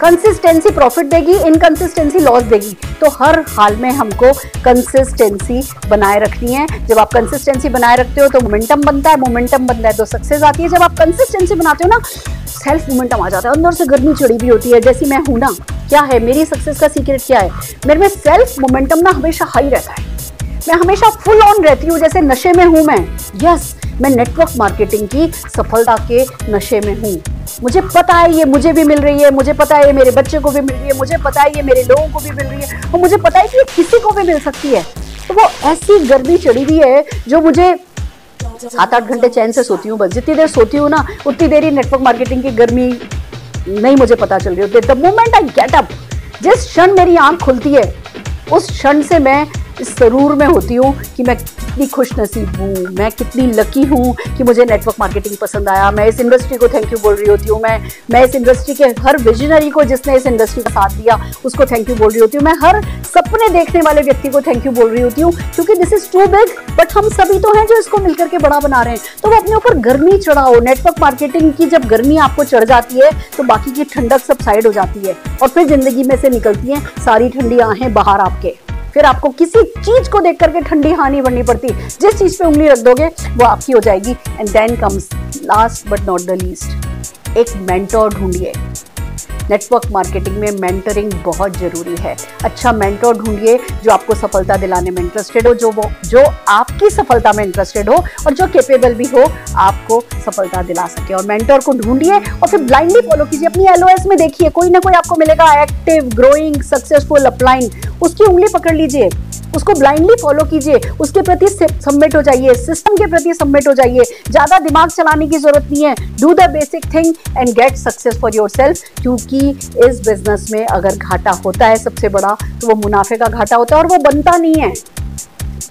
कंसिस्टेंसी प्रॉफिट देगी, इनकंसिस्टेंसी लॉस देगी। तो हर हाल में हमको कंसिस्टेंसी बनाए रखनी है। जब आप कंसिस्टेंसी बनाए रखते हो तो मोमेंटम बनता है, मोमेंटम बनता है तो सक्सेस आती है। जब आप कंसिस्टेंसी बनाते हो ना, सेल्फ मोमेंटम आ जाता है, अंदर से गर्मी चढ़ी हुई होती है, जैसी मैं हूं ना। क्या है मेरी सक्सेस का सीक्रेट, क्या है मेरे में सेल्फ मोमेंटम ना हमेशा हाई रहता है, मैं हमेशा फुल ऑन रहती हूँ, जैसे नशे में हूं मैं। यस, मैं नेटवर्क मार्केटिंग की सफलता के नशे में हूँ। मुझे पता है ये मुझे भी मिल रही है, मुझे पता है ये मेरे बच्चे को भी मिल रही है, मुझे पता है ये मेरे लोगों को भी मिल रही है, और मुझे पता है कि ये किसी को भी मिल सकती है। तो वो ऐसी गर्मी चढ़ी हुई है जो मुझे 7-8 घंटे चैन से सोती हूँ, बस जितनी देर सोती हूँ ना उतनी देर ही नेटवर्क मार्केटिंग की गर्मी नहीं मुझे पता चल रही होती। The moment I get up, जिस क्षण मेरी आंख खुलती है उस क्षण से मैं इस सरूर में होती हूँ कि मैं कितनी खुश नसीब हूँ, मैं कितनी लकी हूँ कि मुझे नेटवर्क मार्केटिंग पसंद आया। मैं इस इंडस्ट्री को थैंक यू बोल रही होती हूँ, मैं इस इंडस्ट्री के हर विजनरी को जिसने इस इंडस्ट्री का साथ दिया उसको थैंक यू बोल रही होती हूँ, मैं हर सपने देखने वाले व्यक्ति को थैंक यू बोल रही होती हूँ, क्योंकि this is too big, but हम सभी तो हैं जो इसको मिलकर के बड़ा बना रहे हैं। तो वो अपने ऊपर गर्मी चढ़ाओ। नेटवर्क मार्केटिंग की जब गर्मी आपको चढ़ जाती है तो बाकी की ठंडक सब साइड हो जाती है और फिर जिंदगी में से निकलती हैं सारी ठंडी आहें बाहर आपके। फिर आपको किसी चीज को देख करके ठंडी हाँ नहीं बननी पड़ती, जिस चीज पे उंगली रख दोगे वो आपकी हो जाएगी। And then comes last but not the least, एक मेंटोर ढूंढिए। नेटवर्क मार्केटिंग में मेंटरिंग बहुत जरूरी है। अच्छा मेंटोर ढूंढिए जो आपको सफलता दिलाने में इंटरेस्टेड हो, जो आपकी सफलता में इंटरेस्टेड हो और जो कैपेबल भी हो आपको सफलता दिला सके। और मेंटोर को ढूंढिए और फिर ब्लाइंडली फॉलो कीजिए। अपनी LOS में देखिए कोई ना कोई आपको मिलेगा, एक्टिव, ग्रोइंग, सक्सेसफुल, अपलाइन, उसकी उंगली पकड़ लीजिए, उसको ब्लाइंडली फॉलो कीजिए, उसके प्रति सबमिट हो जाइए, सिस्टम के प्रति सबमिट हो जाइए। ज्यादा दिमाग चलाने की जरूरत नहीं है। Do the basic thing and get success for yourself, क्योंकि इस बिजनेस में अगर घाटा होता है सबसे बड़ा तो वो मुनाफे का घाटा होता है और वो बनता नहीं है।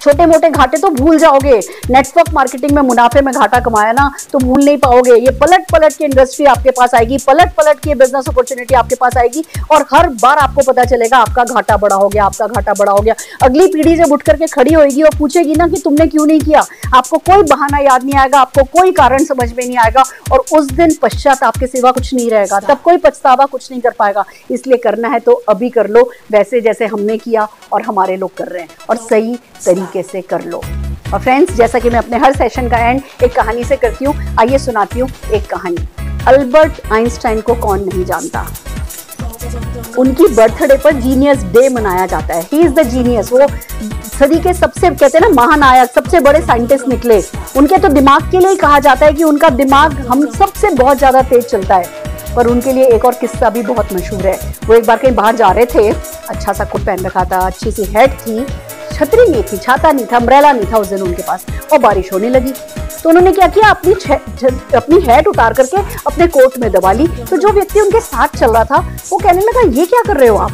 छोटे मोटे घाटे तो भूल जाओगे, नेटवर्क मार्केटिंग में मुनाफे में घाटा कमाया ना तो भूल नहीं पाओगे। ये पलट पलट की इंडस्ट्री आपके पास आएगी, पलट पलट की बिजनेस अपॉर्चुनिटी आपके पास आएगी और हर बार आपको पता चलेगा आपका घाटा बड़ा हो गया, आपका घाटा बड़ा हो गया। अगली पीढ़ी जब उठ करके खड़ी होगी और पूछेगी ना कि तुमने क्यों नहीं किया, आपको कोई बहाना याद नहीं आएगा, आपको कोई कारण समझ में नहीं आएगा और उस दिन पश्चात आपके सिवा कुछ नहीं रहेगा। तब कोई पछतावा कुछ नहीं कर पाएगा। इसलिए करना है तो अभी कर लो, वैसे जैसे हमने किया और हमारे लोग कर रहे हैं, और सही तरीके से कर लो। और फ्रेंड्स, जैसा कि मैं अपने हर सेशन का एंड एक कहानी से करती हूँ, आइए सुनाती हूँ एक कहानी। अल्बर्ट आइंस्टाइन को कौन नहीं जानता। उनकी बर्थडे पर जीनियस डे मनाया जाता है। He is the genius. वो सदी के सबसे, कहते हैं ना, महानायक, सबसे बड़े साइंटिस्ट निकले। उनके तो दिमाग के लिए ही कहा जाता है कि उनका दिमाग हम सबसे बहुत ज्यादा तेज चलता है। पर उनके लिए एक और किस्सा भी बहुत मशहूर है। वो एक बार कहीं बाहर जा रहे थे, अच्छा सा कोट पहन रखा था, अच्छी सी हैट थी, छतरी नहीं थी, छाता नहीं था, अम्ब्रेला नहीं था उस दिन उनके पास, और बारिश होने लगी। तो उन्होंने क्या किया, अपनी हैट उतार करके अपने कोट में दबा ली। तो जो व्यक्ति उनके साथ चल रहा था वो कहने लगा, ये क्या कर रहे हो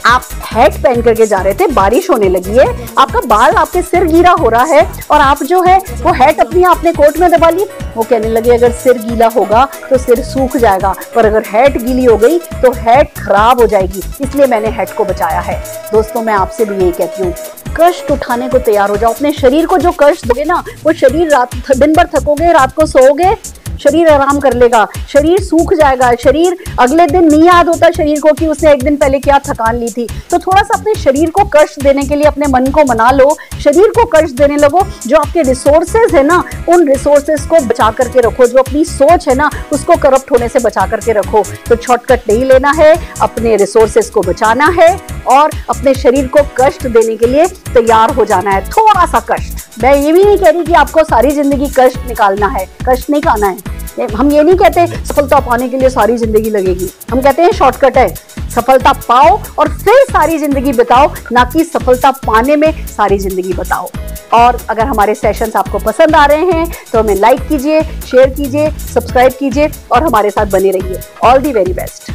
आप हैट पहन करके जा रहे थे, बारिश होने लगी है, आपका बाल आपके सिर गीला हो रहा है और आप जो है वो हैट अपने कोट में दबा ली। वो कहने लगे, अगर सिर गीला होगा तो सिर सूख जाएगा, पर अगर हैट गीली हो गई तो हैट खराब हो जाएगी, इसलिए मैंने हैट को बचाया है। दोस्तों, मैं आपसे भी यही कहती हूँ, कष्ट उठाने को तैयार हो जाओ। अपने शरीर को जो कष्ट दोगे ना, वो शरीर दिन भर थकोगे, रात को सोओगे, शरीर आराम कर लेगा, शरीर सूख जाएगा, शरीर अगले दिन नहीं याद होता शरीर को कि उसने एक दिन पहले क्या थकान ली थी। तो थोड़ा सा अपने शरीर को कष्ट देने के लिए अपने मन को मना लो, शरीर को कष्ट देने लगो। जो आपके रिसोर्सेज है ना, उन रिसोर्सेज को बचा करके रखो। जो अपनी सोच है ना, उसको करप्ट होने से बचा करके रखो। तो शॉर्टकट नहीं लेना है, अपने रिसोर्सेज को बचाना है और अपने शरीर को कष्ट देने के लिए तैयार हो जाना है। थोड़ा सा कष्ट। मैं ये भी नहीं कह रही कि आपको सारी जिंदगी कष्ट निकालना है, कष्ट नहीं खाना है। हम ये नहीं कहते सफलता पाने के लिए सारी जिंदगी लगेगी। हम कहते हैं शॉर्टकट है, सफलता पाओ और फिर सारी जिंदगी बिताओ, ना कि सफलता पाने में सारी जिंदगी बताओ। और अगर हमारे सेशंस आपको पसंद आ रहे हैं तो हमें लाइक कीजिए, शेयर कीजिए, सब्सक्राइब कीजिए और हमारे साथ बने रहिए। All the very best.